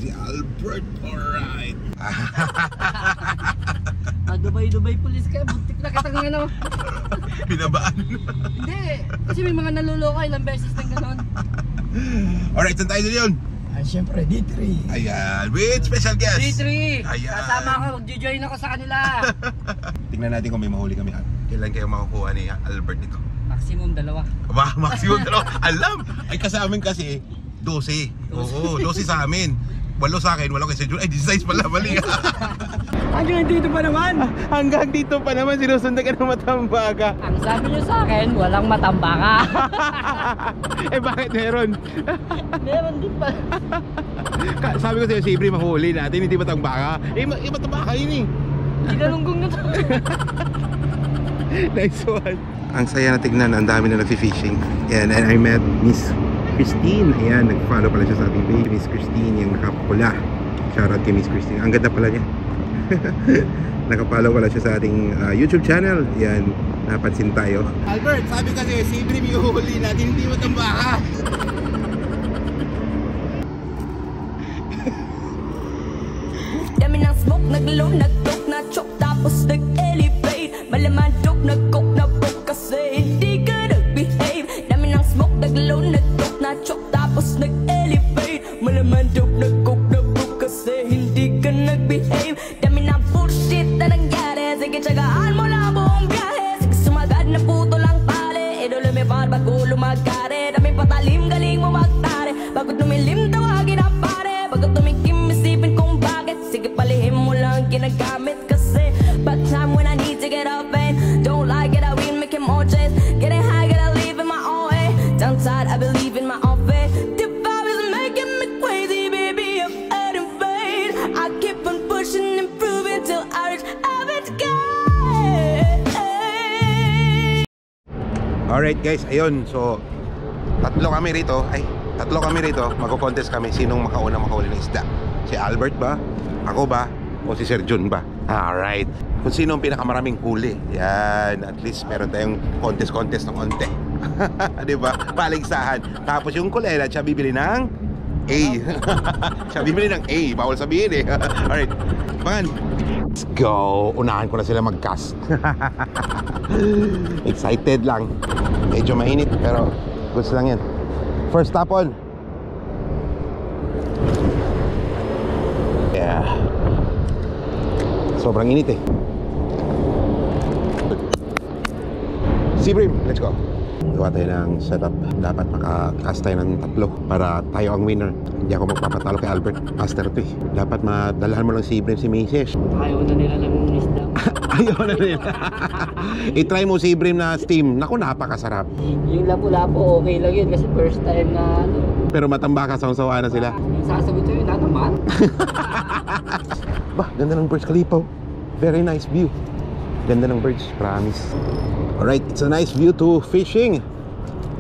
si Albert. Alright. Dubai police ka, buntik na kitang ano. Binabaan. Hindi, kasi may mga naluloko ilang beses ng ganon. Alright, saan tayo yun? Siyempre, D3. Ayan, with special guest. D3, ayan. kasama ako, mag-join ako sa kanila. Tingnan natin kung may mahuli kami. Kailan kayo makukuha ni Albert nito? Maximum 2. Ba, maximum 2. Alam! Ay, kasi amin kasi 12. Oo, 12 sa amin. 8 sa akin, 8 kay Sir Jun. Ay, 16 pala, mali. Hanggang dito pa naman. Hanggang dito pa naman, sinusundan ka ng matambaga. Ang sabi nyo sa akin, walang matambaka. Eh, bakit meron? Meron din pa. Sabi ko sa'yo, si Ibri mahuli natin, hindi matambaka. Eh, matambaka yun eh. Ginalunggong na to. Nice one. Ang saya na tignan, ang dami na nag-fishing. And I met Miss Christine. Ayan, nag-follow pala siya sa ating page. Miss Christine, yung nakapula. Shoutout kay Miss Christine. Ang ganda pala niya. Nakapollow pala siya sa ating YouTube channel. Ayan, napansin tayo. Albert, sabi kasi si Ibrim yung huli natin, hindi matambaka. Dami ng smoke, naglaw, nag-talk, na-chok, tapos nag-elevate. Malamandok, nag-coke, na-book kasi hindi ka nag-behave. Dami ng smoke, naglaw, nag-talk, na-chok, tapos nag-elevate. Malamandok, nag-coke, na-book kasi hindi ka nag-behave. Dami ng bullshit na nangyari, sige tsagaan mo lang buong biyahe. Sige sumagad na puto lang pare, edo lumipad bago lumagare. Dami patalim, galing mo magtare, bago tumilim tawagin ang pare. Bago tumikim, isipin kung bakit, sige palihim mo lang ginagamit kasi. But time when I need to get up and don't like it, I win, making more chase. Getting high, gotta live in my own way. Downside, I believe in my own faith. The vibe is making me crazy, baby, I'm adding fade. I keep on pushing, improving till I reach average gain. Alright guys, ayun. So, tatlo kami rito. Magko-contest kami. Sinong makauna makahuli ng isda? Si Albert ba? Ako ba? O si Sir Jun ba? Alright. Kung sino ang pinakamaraming huli. Yan. At least meron tayong contest ng onte. Diba? Paligsahan. Tapos yung kulela, siya bibili ng A. Siya bibili ng A. Bawal sabihin eh. Alright. Man. Let's go. Unahan ko na sila mag-cast. Excited lang. Medyo mainit pero goods lang yan. First stop on. Yeah. Sobrang init eh. Sibrim, let's go. Gawa tayo ng setup. Dapat maka-cast tayo ng 3 para tayo ang winner. Hindi ako magpapatalo kay Albert. Master 2 eh. Dapat madalahan mo lang si Ibrim si Mrs. Ayaw na nila ng isda. Ayaw na nila. I-try mo si Ibrim na steam. Naku, napakasarap. Yung lapu-lapu okay lang yun kasi first time na ano. Pero matambaka, sawa-sawa na sila. Yung sasagot yun, naman. Bah, ganda ng Burj Khalifa. Very nice view. Ganda ng birds, promise. Alright, it's a nice view to fishing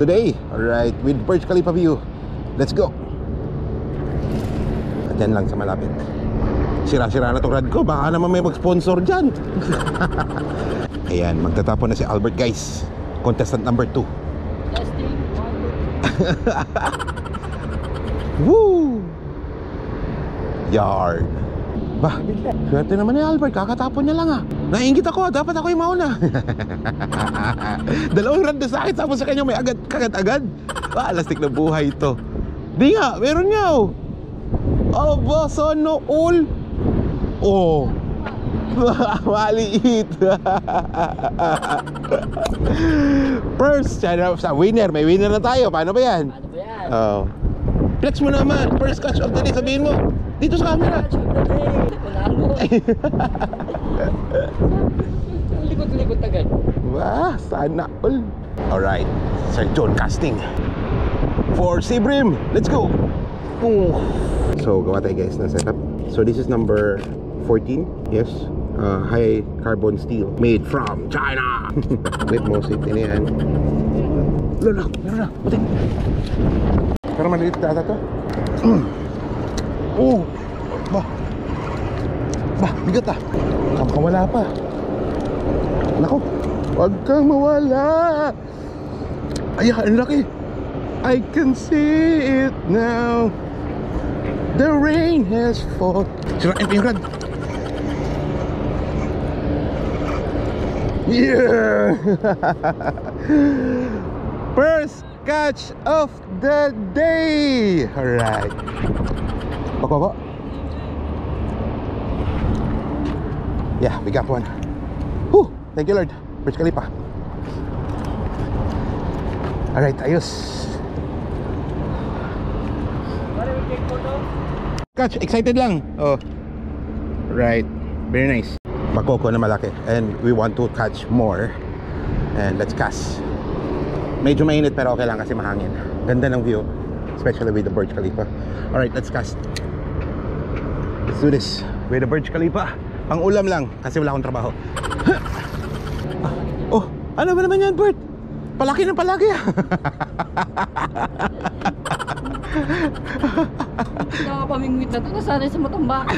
today. Alright, with Burj Khalifa view. Let's go. Diyan lang sa malapit. Sira-sira na itong rad ko. Baka naman may mag-sponsor dyan. Ayan, magtatapon na si Albert guys. Contestant number 2. Testing. Woo! Yard. Bah, swerte naman ni Albert. Kakatapon niya lang ah. Nainggit ako, dapat ako yung mauna. Dalawang rad na sa akin, tapos sa kanya may kagat-agad. Lastik na buhay ito. Di nga, meron nga oh. Aba, sana all. Oh. Maliit. First, sa winner. May winner na tayo. Paano ba yan? Ano ba yan? Oh. Flex mo naman. First catch of the day. Sabihin mo. Dito sa camera. Unahan mo. Likot-likot agad. Wah, sana all. Alright. Sir John casting for Sibrim. Let's go. So, gawa tayo guys ng setup. So, this is number 14. Yes. High carbon steel made from China. Wait mo, safety na yan. Lala. Buti. Pero maliit data to. Oh. Bah, bigat ah. Wala pa. Nako. Huwag kang mawala. Ay, ang laki. I can see it now. The rain has fallen. Sirain pa yung rad. Yeah! First catch of the day! Alright. Bako. Yeah, we got one. Whew! Thank you, Lord. Burj Khalifa. Alright, ayos. Catch, excited lang. Oh. Right. Very nice. Makoko na malaki. And we want to catch more. And let's cast. Medyo mainit pero okay lang kasi mahangin. Ganda ng view. Especially with the Burj Khalifa. Alright, let's cast. Let's do this. With the Burj Khalifa. Pang ulam lang kasi wala akong trabaho. Oh, ano ba naman yan, Bert? Palaki ng palaki ah. Nakakapamingwit na ito. Nasanay sa matambaka.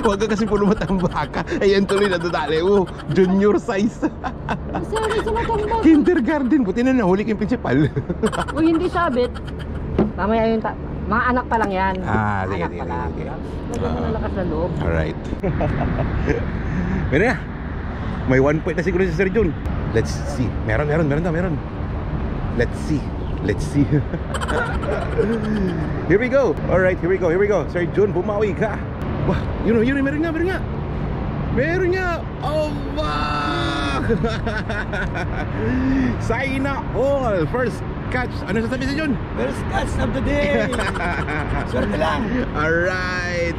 Huwag ka kasi puro matambaka. Ayan tuloy na dudali. Oh, junior size. Nasanay sa matambaka. Kindergarten. Buti na nahuli yung principal. Kung hindi sabit, mamaya yung mga anak pa lang yan. Ah, sige, anak sige, pa lang. sige. Maganda na lakas na loob. Alright. Meron na. May 1 point na siguro si Sir Jun. Let's see. Meron. Let's see. Here we go. Alright, here we go. Sir Jun, bumawi ka. Wah, yun, meron nga. Oh, wow. Sana all. First catch. Ano sasabi si Jun? First catch of the day. Swerte lang. Alright.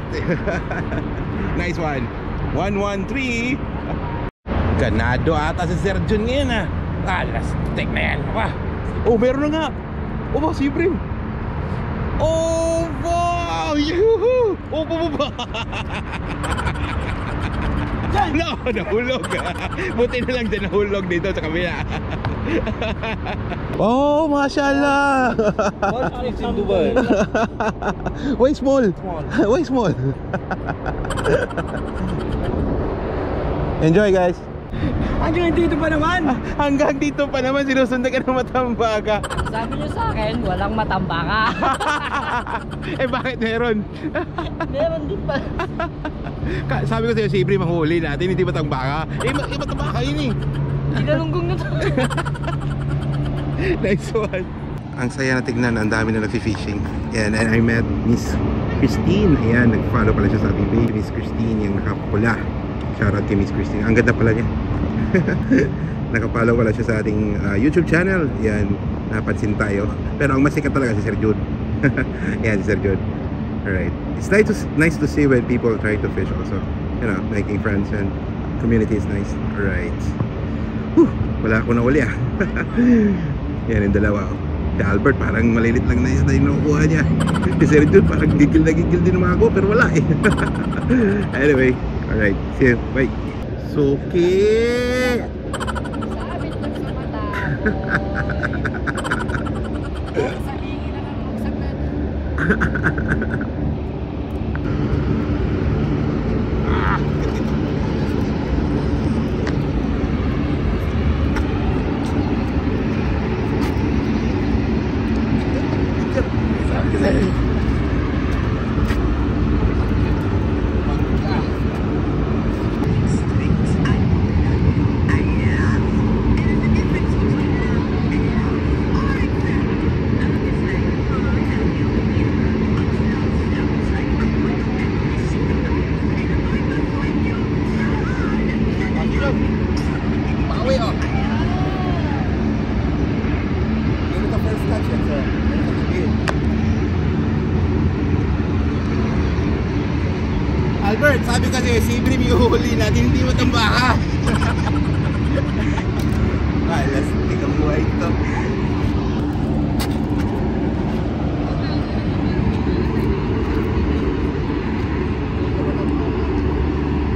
Nice one. 1-1-3. Ganado ata si Sir Jun ngayon ah. Lastik na yan. Oh, meron na nga. Oh, si Ibrahim. Oh, wow. Yuhu. Oh, bumaba. No, nahulog. Buti na lang dyan nahulog dito sa kabila. Oh, mashallah. What's in Dubai? Why small? Why small? Enjoy, guys. Hanggang dito pa naman. Hanggang dito pa naman sinusundan ka ng matambaka. Sabi niyo sa akin, walang matambaka. Eh bakit meron? Meron din pa. Sabi ko sa'yo, si Ibrahim mahuli natin, hindi matambaka. Matambaka yun eh. Ginalunggong na to. Nice one. Ang saya na tignan, ang dami na nag-fishing. And I met Miss Christine. Ayan, nag-follow pala siya sa ating page. Miss Christine, yung nakapula. Shoutout kay Miss Christine. Ang ganda pala niya. Nakapollow pala siya sa ating YouTube channel. Yan, napansin tayo. Pero ang masikat talaga si Sir Jun. Yan, si Sir Jun. Alright. It's nice to see when people try to fish also. You know, making friends and community is nice. Alright. Wala ako na uli ah. Yan yung dalawa. Si Albert parang malilit lang na yun na yung nakukuha niya. Si Sir Jun parang gigil din naman ako pero wala eh. Anyway. Alright, see you. Bye. Suki! Sabit lang sa mata. Sa lingi lang ang buksak na. Albert, sabi kasi si Ibrahim yung huli natin, hindi matambaka. Alas, hindi kang buhay ito.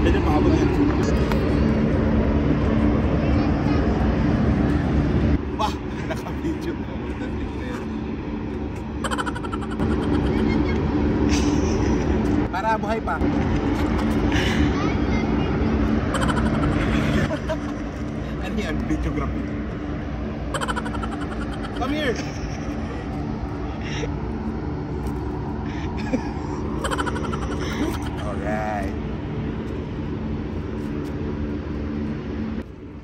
Pwede makabag yan. Wah, naka-video. Para buhay pa. Ano yan? Videography. Come here. Alright.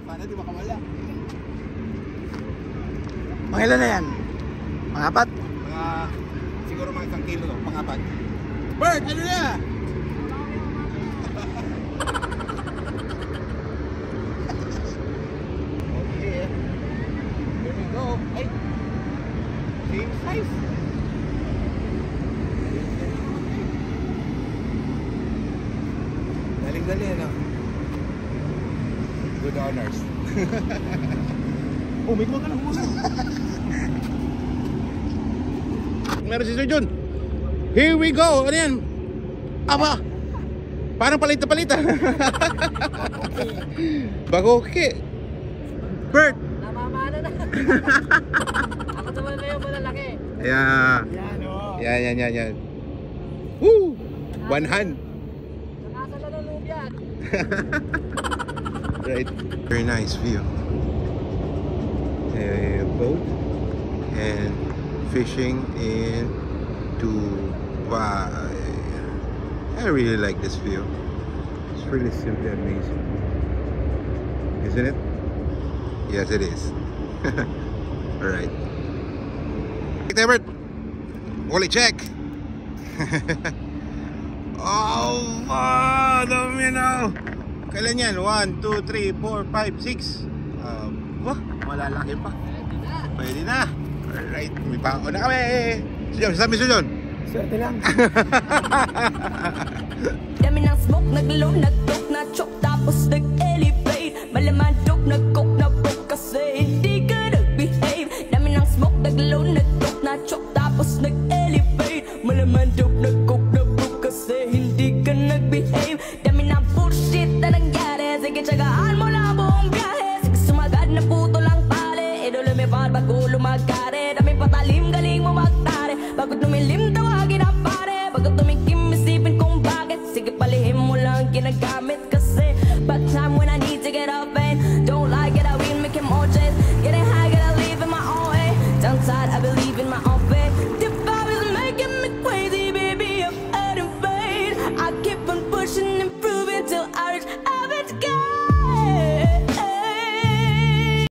Sana di makawala. Mga ilan na yan? Mga apat? Siguro mga 1 kilo, pang-apat. Bert, ano na? Okay. Here we go. Ay! Same size. Galing-gali, ano? Good honors. May ka lang muna. Meron si Sir John. Here we go. Ano yan? Aba! Parang palita-palita. Bagoke. Bert! Namamana na. Ako naman na yung malalaki. Ayan. Yan o. Yan. Woo! One hand. Nakasala ng loob yan. Right. Very nice view. A boat and fishing in Dubai. I really like this view. It's really simply amazing. Isn't it? Yes, it is. Alright. Ebert, Wally check. Oh, wow, dami na. Kailan yan? 1, 2, 3, 4, 5, 6. Wah, malalaki pa. Pwede na. Alright, may pako na kami. Sujon, sabi Sujon. Swerte lang. Dami ng smoke, naglow, nag-talk, na-choke, tapos nag-elevate. Malaman joke, nag-coke, na-broke kasi hindi ka nag-behave. Dami ng smoke, naglow, nag-talk, na-choke, tapos nag-elevate. Malaman joke, nag-coke, na-broke kasi hindi ka nag-behave. Dami ng bullshit na nangyari, sige tsagaan mo lang buong biyahe. Sige sumagad na puto lang pare, edo lumipad bago lumagare. Dami patalim, galing mo magtare, bago tumilim tawagin ang pare. Bago tumikim isipin kung bakit, sige palihim mo lang ginagamit kasi